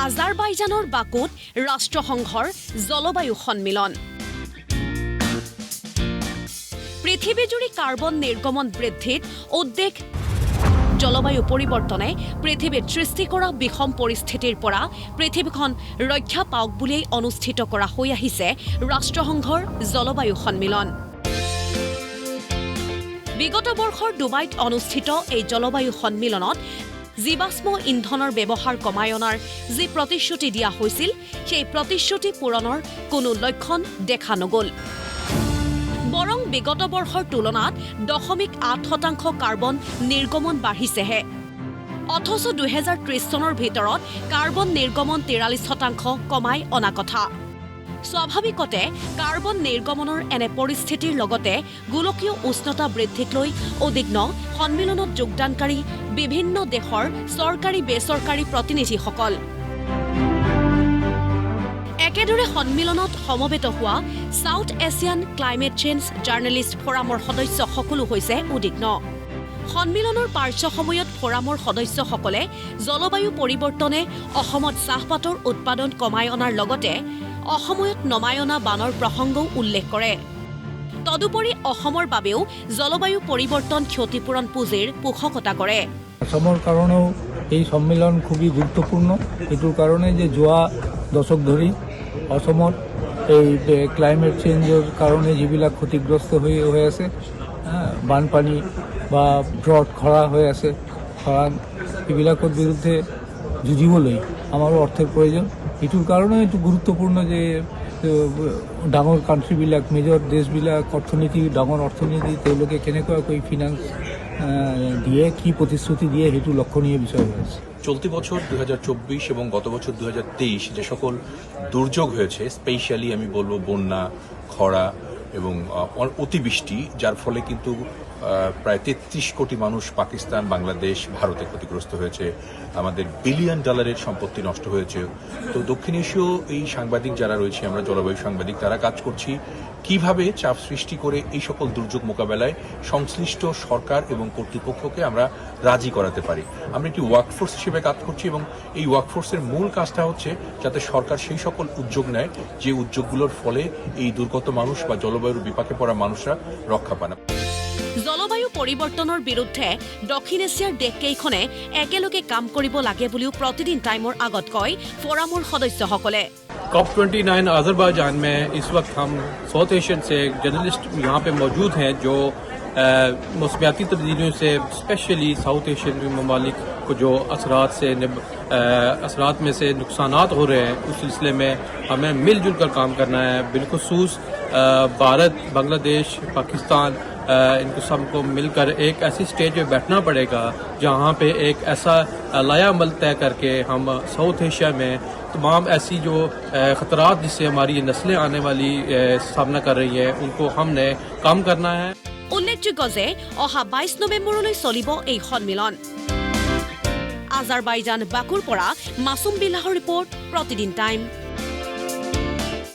আজাৰবাইজানৰ বাকুত ৰাষ্ট্ৰসংঘৰ জলবায়ু সন্মিলন। পৃথিৱীজুৰি কাৰ্বন নিৰ্গমন বৃদ্ধিত উদ্বেগ। জলবায়ু পৰিৱৰ্তনে পৃথিৱীত সৃষ্টি কৰা বিষম পৰিস্থিতিৰ পৰা পৃথিৱীখন ৰক্ষা পাওক বুলিয়েই অনুষ্ঠিত কৰা হৈ আহিছে ৰাষ্ট্ৰসংঘৰ জলবায়ু সন্মিলন। বিগত বৰ্ষৰ ডুবাইত অনুষ্ঠিত এই জলবায়ু সন্মিলনত জীৱাশ্ম ইন্ধনৰ ব্যৱহাৰ কমাই অনাৰ যি প্ৰতিশ্ৰুতি দিয়া হৈছিল, সেই প্ৰতিশ্ৰুতি পূৰণৰ কোনো লক্ষণ দেখা নগ'ল। বৰং বিগত বৰ্ষৰ তুলনাত 0.8% কাৰ্বন নিৰ্গমন বাঢ়িছেহে। অথচ 2030 চনৰ ভিতৰত কাৰ্বন নিৰ্গমন 43% কমাই অনা কথা। স্বাভাৱিকতে কাৰ্বন নিৰ্গমনৰ এনে পৰিস্থিতিৰ লগতে গোলকীয় উষ্ণতা বৃদ্ধিক লৈ উদ্বিগ্ন সন্মিলনত যোগদানকাৰী বিভিন্ন দেশৰ চৰকাৰী বেচৰকাৰী প্ৰতিনিধিসকল। একেদৰে সন্মিলনত সমবেত হোৱা South Asian climate change journalist ফৰামৰ সদস্যসকলো হৈছে উদ্বিগ্ন। সন্মিলনৰ পাৰ্শ্ব সময়ত ফৰামৰ সদস্যসকলে জলবায়ু পৰিৱৰ্তনে অসমত চাহপাতৰ উৎপাদন কমাই অনাৰ লগতে অসময়ত নমাই অনা বানৰ প্ৰসংগও উল্লেখ কৰে। তদুপৰি অসমৰ বাবেও জলবায়ু পৰিৱৰ্তন ক্ষতিপূৰণ পুঁজিৰ পোষকতা কৰে। অসমৰ কাৰণেও এই সন্মিলন খুবই গুৰুত্বপূৰ্ণ। এইটোৰ কাৰণে যে যোৱা দশক ধৰি অসমত এই ক্লাইমেট চেঞ্জৰ কাৰণে যিবিলাক ক্ষতিগ্ৰস্ত হৈ আছে, বানপানী বা ড্ৰট খৰা হৈ আছে, খৰাং, এইবিলাকৰ বিৰুদ্ধে যুঁজিবলৈ আমাৰো অৰ্থৰ প্ৰয়োজন। এইটোৰ কাৰণে এইটো গুৰুত্বপূৰ্ণ যে ডাঙৰ কাণ্ট্ৰিবিলাক, মেজৰ দেশবিলাক, ডাঙৰ অৰ্থনীতি তেওঁলোকে কেনেকুৱাকৈ ফিনান্স দিয়ে, কি প্ৰতিশ্ৰুতি দিয়ে, সেইটো লক্ষণীয় বিষয় হৈ আছে। চলতি বছর 2024 এবং গত বছর 2023 যে সকল দুর্যোগ হয়েছে, স্পেশালি আমি বলবো বন্যা, খরা এবং অতিবৃষ্টি, যার ফলে কিন্তু প্রায় 33 কোটি মানুষ পাকিস্তান, বাংলাদেশ, ভারতে ক্ষতিগ্রস্ত হয়েছে। আমাদের বিলিয়ন ডলারের সম্পত্তি নষ্ট হয়েছে। তো দক্ষিণ এশীয় এই সাংবাদিক যারা রয়েছে, আমরা জলবায়ু সাংবাদিক, তারা কাজ করছি কিভাবে চাপ সৃষ্টি করে এই সকল দুর্যোগ মোকাবেলায় সংশ্লিষ্ট সরকার এবং কর্তৃপক্ষকে আমরা রাজি করাতে পারি। আমরা একটি ওয়ার্কফোর্স হিসেবে কাজ করছি এবং এই ওয়ার্কফোর্সের মূল কাজটা হচ্ছে যাতে সরকার সেই সকল উদ্যোগ নেয় যে উদ্যোগগুলোর ফলে এই দুর্গত মানুষ বা জলবায়ুর বিপাকে পড়া মানুষরা রক্ষা পায়। জলবায়ু পৰিৱৰ্তনৰ বিৰুদ্ধে দক্ষিণ এছিয়াৰ দেশকেইখনে একেলগে কাম কৰিব লাগে বুলিও প্ৰতিদিন টাইমৰ আগত কয় ফৰামৰ সদস্যসকলে। COP29 अजरबैजान में इस वक्त हम साउथ एशियन से जर्नलिस्ट यहाँ पे मौजूद हैं जो मौसमियाती तब्दीलियों से स्पेशली साउथ एशियन ममालिक को जो असरात में से नुकसानात हो रहे हैं, उस सिलसिले में हमें मिलजुल कर काम करना है। बिलखुसूस भारत, बांग्लादेश, पाकिस्तान, इनको सबको मिलकर एक ऐसी स्टेज पे बैठना पड़ेगा जहाँ पे एक ऐसा लायामल तय करके हम साउथ एशिया में तमाम ऐसी जो खतरात जिससे हमारी ये नस्लें आने वाली सामना कर रही हैं, उनको हमने काम करना है। উল্লেখযোগ্য যে অহা 22 নৱেম্বৰলৈ চলিব এই সন্মিলন। আজাৰবাইজান বাকুৰ পৰা মাছুম বিল্লাহৰ ৰিপৰ্ট, প্ৰতিদিন টাইম।